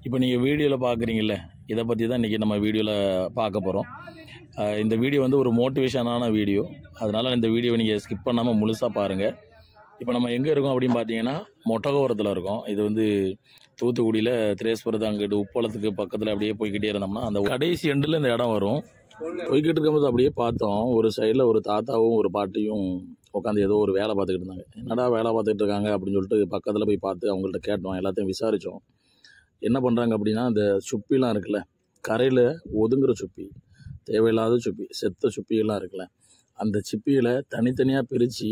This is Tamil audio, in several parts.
இப்போ நீங்கள் வீடியோவில் பார்க்குறீங்கல்ல, இதை பற்றி தான் இன்றைக்கி நம்ம வீடியோவில் பார்க்க போகிறோம். இந்த வீடியோ வந்து ஒரு மோட்டிவேஷனான வீடியோ. அதனால் இந்த வீடியோவை நீங்கள் ஸ்கிப் பண்ணாமல் முழுசாக பாருங்கள். இப்போ நம்ம எங்கே இருக்கோம் அப்படின்னு பார்த்தீங்கன்னா, மொட்டகோரத்தில் இருக்கோம். இது வந்து தூத்துக்குடியில் திரேஸ்வரத்து அங்கிட்டு உப்பளத்துக்கு பக்கத்தில் அப்படியே போய்கிட்டே இருந்தோம்னா அந்த கடைசி எண்டில் இந்த இடம் வரும். போய்கிட்டு இருக்கும்போது அப்படியே பார்த்தோம், ஒரு சைடில் ஒரு தாத்தாவும் ஒரு பாட்டியும் உட்காந்து ஏதோ ஒரு வேலை பார்த்துக்கிட்டு இருந்தாங்க. என்னடா வேலை பார்த்துக்கிட்டு இருக்காங்க அப்படின்னு சொல்லிட்டு பக்கத்தில் போய் பார்த்து அவங்கள்ட்ட கேட்டோம், எல்லாத்தையும் விசாரித்தோம். என்ன பண்ணுறாங்க அப்படின்னா, அந்த சுப்பிலாம் இருக்குல்ல, கரையில் ஒதுங்குற சுப்பி, தேவையில்லாத சுப்பி, செத்த சுப்பியெல்லாம் இருக்குல்ல, அந்த சிப்பிகளை தனித்தனியாக பிரித்து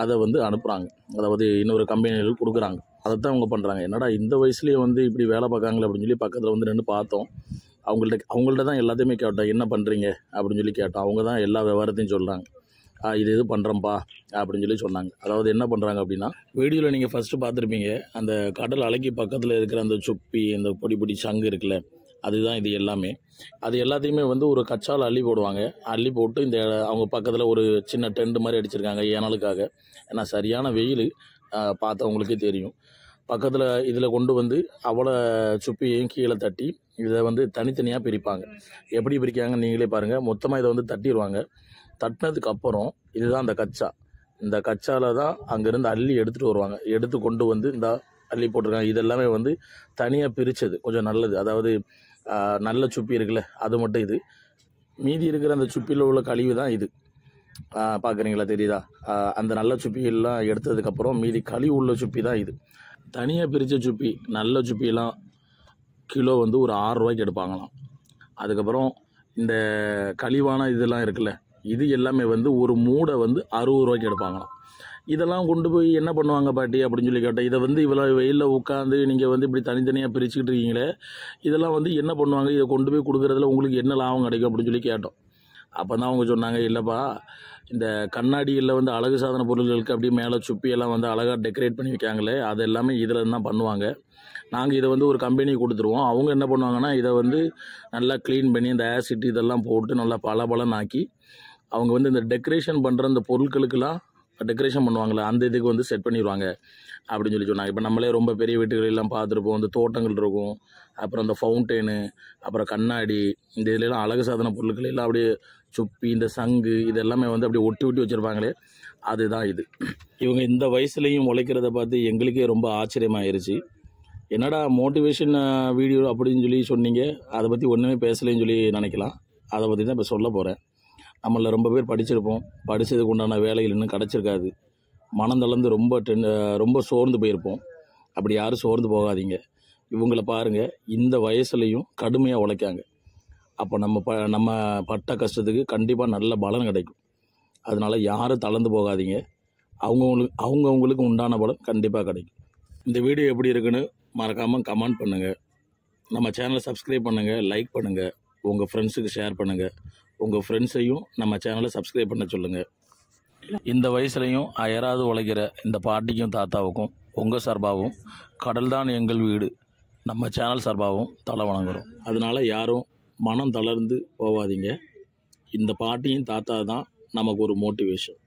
அதை வந்து அனுப்புகிறாங்க. அதாவது இன்னொரு கம்பெனிகளுக்கு கொடுக்குறாங்க. அதைத்தான் அவங்க பண்ணுறாங்க. என்னடா இந்த வயசுலேயே வந்து இப்படி வேலை பார்க்காங்களே அப்படின்னு சொல்லி பக்கத்தில் வந்து நின்று பார்த்தோம். அவங்கள்ட்ட தான் எல்லாத்தையுமே கேட்டோம், என்ன பண்ணுறீங்க அப்படின்னு சொல்லி கேட்டோம். அவங்க தான் எல்லா விவரத்தையும் சொல்கிறாங்க. இது பண்ணுறோம்ப்பா அப்படின்னு சொல்லி சொன்னாங்க. அதாவது என்ன பண்ணுறாங்க அப்படின்னா, வீடியோவில் நீங்கள் ஃபஸ்ட்டு பார்த்துருப்பீங்க, அந்த கடல் அலைக்கு பக்கத்தில் இருக்கிற அந்த சுப்பி, அந்த பொடி பொடி சங்கு இருக்குல்ல, அதுதான் இது எல்லாமே. அது எல்லாத்தையுமே வந்து ஒரு கச்சால் அள்ளி போடுவாங்க. அள்ளி போட்டு இந்த அவங்க பக்கத்தில் ஒரு சின்ன டென்ட் மாதிரி அடிச்சிருக்காங்க ஏனலுக்காக. ஏன்னா சரியான வெயில், பார்த்தவங்களுக்கே தெரியும். பக்கத்தில் இதில் கொண்டு வந்து அவ்வளோ சுப்பியையும் கீழே தட்டி இதை வந்து தனித்தனியாக பிரிப்பாங்க. எப்படி பிரிக்காங்க நீங்களே பாருங்கள். மொத்தமாக இதை வந்து தட்டிடுவாங்க. தட்டினதுக்கு அப்புறம் இதுதான் அந்த கச்சா. இந்த கச்சாவில் தான் அங்கேருந்து அள்ளி எடுத்துகிட்டு வருவாங்க. எடுத்து கொண்டு வந்து இந்த அள்ளி போட்டிருக்காங்க. இதெல்லாமே வந்து தனியாக பிரித்தது கொஞ்சம் நல்லது. அதாவது நல்ல சுப்பி இருக்குல்ல, அது மட்டும் இது. மீதி இருக்கிற அந்த சுப்பியில் உள்ள கழிவு தான் இது. பார்க்குறீங்களா, தெரியுதா? அந்த நல்ல சுப்பியெல்லாம் எடுத்ததுக்கப்புறம் மீதி கழிவு உள்ள சுப்பி தான் இது. தனியாக பிரித்த சுப்பி, நல்ல சுப்பியெல்லாம் கிலோ வந்து ஒரு 6 ரூபாய்க்கு எடுப்பாங்களாம். அதுக்கப்புறம் இந்த கழிவான இதெல்லாம் இருக்குல்ல, இது எல்லாமே வந்து ஒரு மூடை வந்து 60 ரூபாய்க்கு எடுப்பாங்களாம். இதெல்லாம் கொண்டு போய் என்ன பண்ணுவாங்க பாட்டி அப்படின்னு சொல்லி கேட்டேன். இதை வந்து இவ்வளோ வெயிலில் உட்காந்து நீங்கள் வந்து இப்படி தனித்தனியாக பிரிச்சுக்கிட்டு இருக்கீங்களே, இதெல்லாம் வந்து என்ன பண்ணுவாங்க, இதை கொண்டு போய் கொடுக்குறதுல உங்களுக்கு என்ன லாபம் கிடைக்கும் அப்படின்னு சொல்லி கேட்டோம். அப்போ தான் அவங்க சொன்னாங்க, இல்லைப்பா, இந்த கண்ணாடியில் வந்து அழகு சாதன பொருள்களுக்கு அப்படியே மேலே சுப்பியெல்லாம் வந்து அழகாக டெக்கரேட் பண்ணி வைக்காங்களே, அது எல்லாமே இதில் தான் பண்ணுவாங்க. நாங்கள் இதை வந்து ஒரு கம்பெனிக்கு கொடுத்துருவோம். அவங்க என்ன பண்ணுவாங்கன்னா, இதை வந்து நல்லா க்ளீன் பண்ணி இந்த ஆசிட் இதெல்லாம் போட்டு நல்லா பளபளன்னு ஆக்கி அவங்க வந்து இந்த டெக்கரேஷன் பண்ணுற அந்த பொருட்களுக்கெல்லாம் டெக்கரேஷன் பண்ணுவாங்களே, அந்த இதுக்கு வந்து செட் பண்ணிடுவாங்க அப்படின்னு சொல்லி சொன்னாங்க. இப்போ நம்மளே ரொம்ப பெரிய வீட்டுகளெல்லாம் பார்த்துருப்போம், இந்த தோட்டங்கள் இருக்கும், அப்புறம் இந்த ஃபவுண்டெயினு, அப்புறம் கண்ணாடி, இந்த இதுலலாம் அழகு சாதன பொருட்கள் எல்லாம் அப்படியே சுப்பி, இந்த சங்கு, இது எல்லாமே வந்து அப்படியே ஒட்டி ஒட்டி வச்சுருப்பாங்களே, அதுதான் இது. இவங்க இந்த வயசுலேயும் உழைக்கிறத பார்த்து எங்களுக்கே ரொம்ப ஆச்சரியமாயிருச்சு. என்னடா மோட்டிவேஷன் வீடியோ அப்படின்னு சொல்லி சொன்னீங்க, அதை பற்றி ஒன்றுமே பேசலைன்னு சொல்லி நினைக்கலாம். அதை பற்றி தான் இப்போ சொல்ல போகிறேன். நம்மள ரொம்ப பேர் படிச்சிருப்போம், படித்ததுக்கு உண்டான வேலைகள் இன்னும் கிடச்சிருக்காது. மனம் தளர்ந்து ரொம்ப சோர்ந்து போயிருப்போம். அப்படி யாரும் சோர்ந்து போகாதீங்க. இவங்கள பாருங்கள், இந்த வயசுலையும் கடுமையாக உழைக்காங்க. அப்போ நம்ம பட்ட கஷ்டத்துக்கு கண்டிப்பாக நல்ல பலன் கிடைக்கும். அதனால் யாரும் தளர்ந்து போகாதீங்க. அவங்கவுங்களுக்கு உண்டான பலன் கண்டிப்பாக கிடைக்கும். இந்த வீடியோ எப்படி இருக்குன்னு மறக்காமல் கமெண்ட் பண்ணுங்கள். நம்ம சேனலை சப்ஸ்கிரைப் பண்ணுங்கள், லைக் பண்ணுங்கள், உங்கள் ஃப்ரெண்ட்ஸுக்கு ஷேர் பண்ணுங்கள். உங்கள் ஃப்ரெண்ட்ஸையும் நம்ம சேனலை சப்ஸ்கிரைப் பண்ண சொல்லுங்கள். இந்த வயசுலையும் அயராது உழைக்கிற இந்த பாட்டிக்கும் தாத்தாவுக்கும் உங்கள் சார்பாகவும், கடல் தான் எங்கள் வீடு நம்ம சேனல் சார்பாகவும் தலை வணங்குறோம். அதனால் யாரும் மனம் தளர்ந்து போகாதீங்க. இந்த பாட்டியும் தாத்தா தான் நமக்கு ஒரு மோட்டிவேஷன்.